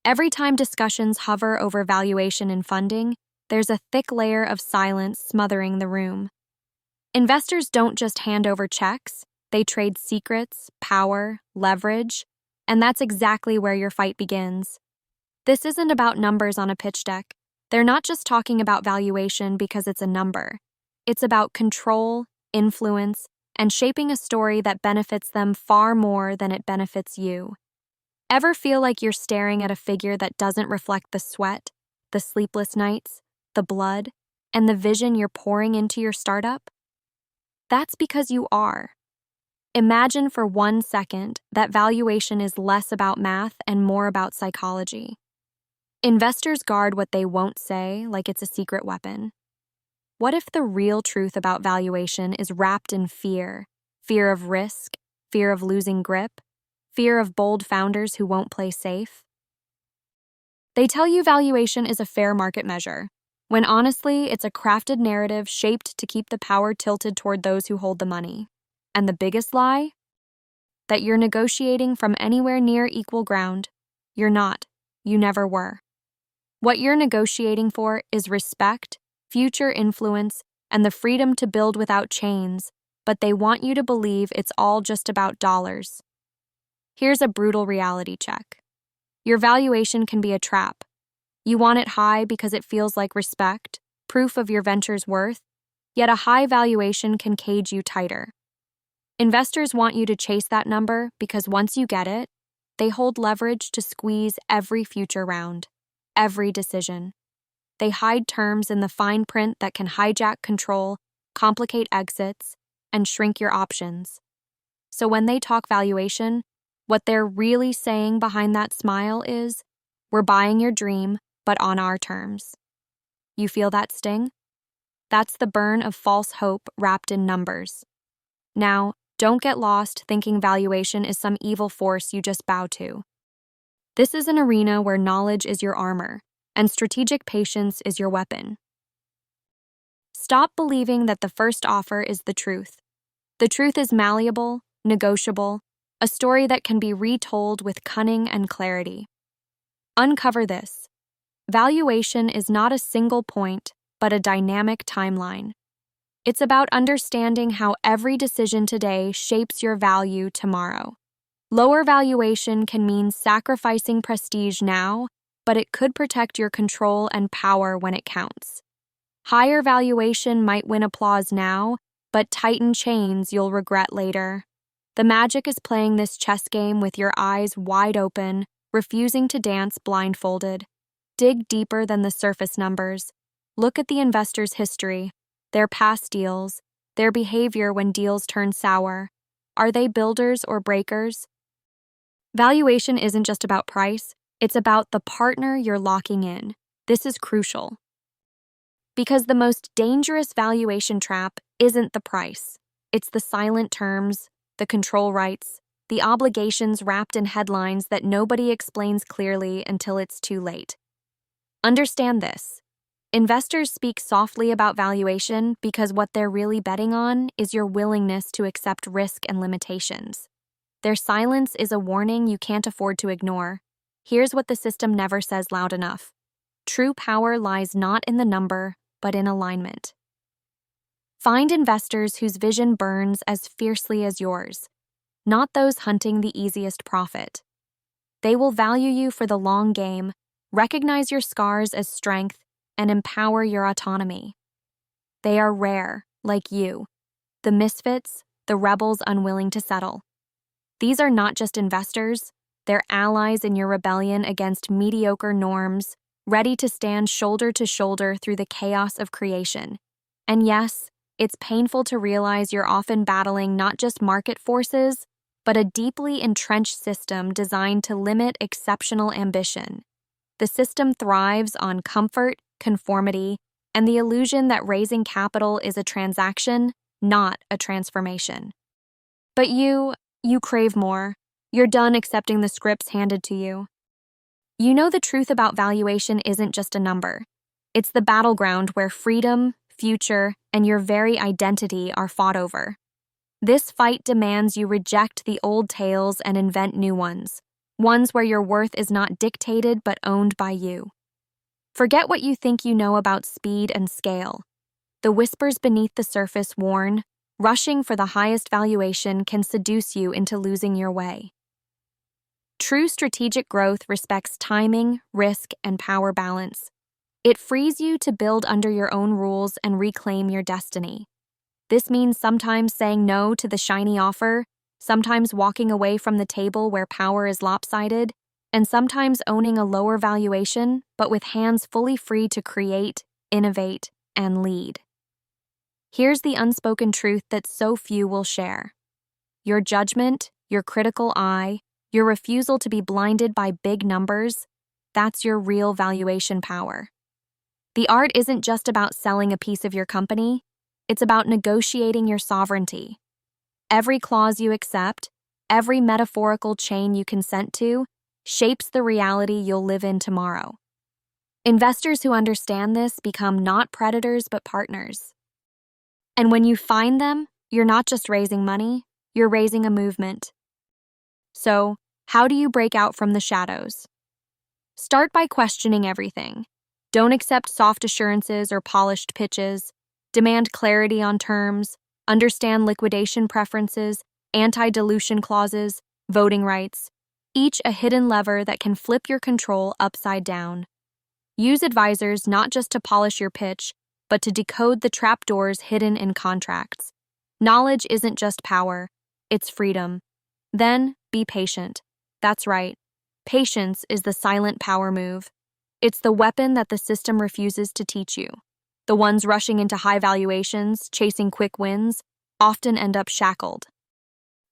Every time discussions hover over valuation and funding, there's a thick layer of silence smothering the room. Investors don't just hand over checks, they trade secrets, power, leverage, and that's exactly where your fight begins. This isn't about numbers on a pitch deck. They're not just talking about valuation because it's a number. It's about control, influence, and shaping a story that benefits them far more than it benefits you. Ever feel like you're staring at a figure that doesn't reflect the sweat, the sleepless nights, the blood, and the vision you're pouring into your startup? That's because you are. Imagine for 1 second that valuation is less about math and more about psychology. Investors guard what they won't say like it's a secret weapon. What if the real truth about valuation is wrapped in fear? Fear of risk, fear of losing grip, fear of bold founders who won't play safe? They tell you valuation is a fair market measure, when honestly it's a crafted narrative shaped to keep the power tilted toward those who hold the money. And the biggest lie? That you're negotiating from anywhere near equal ground. You're not. You never were. What you're negotiating for is respect, future influence, and the freedom to build without chains, but they want you to believe it's all just about dollars. Here's a brutal reality check. Your valuation can be a trap. You want it high because it feels like respect, proof of your venture's worth, yet a high valuation can cage you tighter. Investors want you to chase that number because once you get it, they hold leverage to squeeze every future round, every decision. They hide terms in the fine print that can hijack control, complicate exits, and shrink your options. So when they talk valuation, what they're really saying behind that smile is, we're buying your dream, but on our terms. You feel that sting? That's the burn of false hope wrapped in numbers. Now, don't get lost thinking valuation is some evil force you just bow to. This is an arena where knowledge is your armor, and strategic patience is your weapon. Stop believing that the first offer is the truth. The truth is malleable, negotiable, a story that can be retold with cunning and clarity. Uncover this. Valuation is not a single point, but a dynamic timeline. It's about understanding how every decision today shapes your value tomorrow. Lower valuation can mean sacrificing prestige now, but it could protect your control and power when it counts. Higher valuation might win applause now, but tighten chains you'll regret later. The magic is playing this chess game with your eyes wide open, refusing to dance blindfolded. Dig deeper than the surface numbers. Look at the investor's history, their past deals, their behavior when deals turn sour. Are they builders or breakers? Valuation isn't just about price, it's about the partner you're locking in. This is crucial. Because the most dangerous valuation trap isn't the price. It's the silent terms, the control rights, the obligations wrapped in headlines that nobody explains clearly until it's too late. Understand this. Investors speak softly about valuation because what they're really betting on is your willingness to accept risk and limitations. Their silence is a warning you can't afford to ignore. Here's what the system never says loud enough. True power lies not in the number, but in alignment. Find investors whose vision burns as fiercely as yours, not those hunting the easiest profit. They will value you for the long game, recognize your scars as strength, and empower your autonomy. They are rare, like you, the misfits, the rebels unwilling to settle. These are not just investors, they're allies in your rebellion against mediocre norms, ready to stand shoulder to shoulder through the chaos of creation. And yes, it's painful to realize you're often battling not just market forces, but a deeply entrenched system designed to limit exceptional ambition. The system thrives on comfort, conformity, and the illusion that raising capital is a transaction, not a transformation. But you crave more. You're done accepting the scripts handed to you. You know the truth about valuation isn't just a number. It's the battleground where freedom, future, and your very identity are fought over. This fight demands you reject the old tales and invent new ones. ones where your worth is not dictated but owned by you. Forget what you think you know about speed and scale. The whispers beneath the surface warn, rushing for the highest valuation can seduce you into losing your way. True strategic growth respects timing, risk, and power balance. It frees you to build under your own rules and reclaim your destiny. This means sometimes saying no to the shiny offer, sometimes walking away from the table where power is lopsided, and sometimes owning a lower valuation, but with hands fully free to create, innovate, and lead. Here's the unspoken truth that so few will share. Your judgment, your critical eye, your refusal to be blinded by big numbers, that's your real valuation power. The art isn't just about selling a piece of your company, it's about negotiating your sovereignty. Every clause you accept, every metaphorical chain you consent to, shapes the reality you'll live in tomorrow. Investors who understand this become not predators but partners. And when you find them, you're not just raising money, you're raising a movement. So, how do you break out from the shadows? Start by questioning everything. Don't accept soft assurances or polished pitches. Demand clarity on terms. Understand liquidation preferences, anti-dilution clauses, voting rights, each a hidden lever that can flip your control upside down. Use advisors not just to polish your pitch, but to decode the trapdoors hidden in contracts. Knowledge isn't just power, it's freedom. Then, be patient. That's right. Patience is the silent power move. It's the weapon that the system refuses to teach you. The ones rushing into high valuations, chasing quick wins, often end up shackled.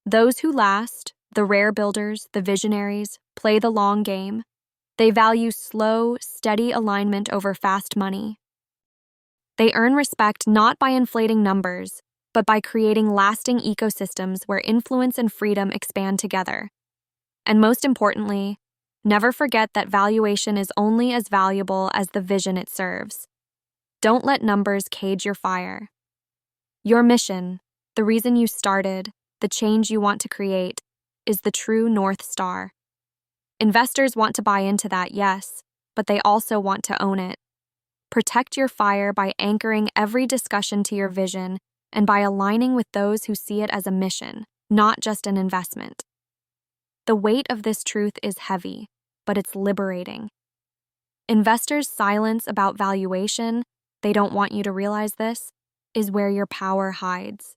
Those who last, the rare builders, the visionaries, play the long game. They value slow, steady alignment over fast money. They earn respect not by inflating numbers, but by creating lasting ecosystems where influence and freedom expand together. And most importantly, never forget that valuation is only as valuable as the vision it serves. Don't let numbers cage your fire. Your mission, the reason you started, the change you want to create, is the true North Star. Investors want to buy into that, yes, but they also want to own it. Protect your fire by anchoring every discussion to your vision and by aligning with those who see it as a mission, not just an investment. The weight of this truth is heavy, but it's liberating. Investors' silence about valuation, they don't want you to realize this, is where your power hides.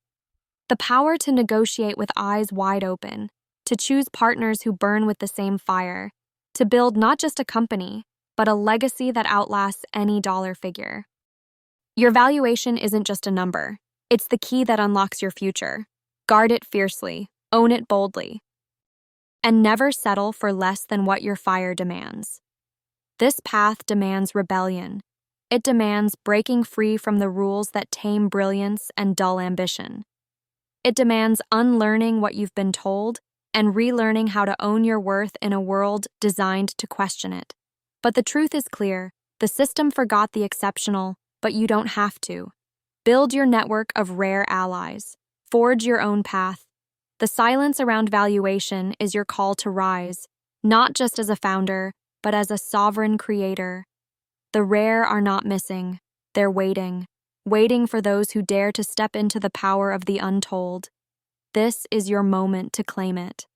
The power to negotiate with eyes wide open, to choose partners who burn with the same fire, to build not just a company, but a legacy that outlasts any dollar figure. Your valuation isn't just a number. It's the key that unlocks your future. Guard it fiercely, own it boldly, and never settle for less than what your fire demands. This path demands rebellion. It demands breaking free from the rules that tame brilliance and dull ambition. It demands unlearning what you've been told and relearning how to own your worth in a world designed to question it. But the truth is clear. The system forgot the exceptional, but you don't have to. Build your network of rare allies. Forge your own path. The silence around valuation is your call to rise, not just as a founder, but as a sovereign creator. The rare are not missing. They're waiting for those who dare to step into the power of the untold. This is your moment to claim it.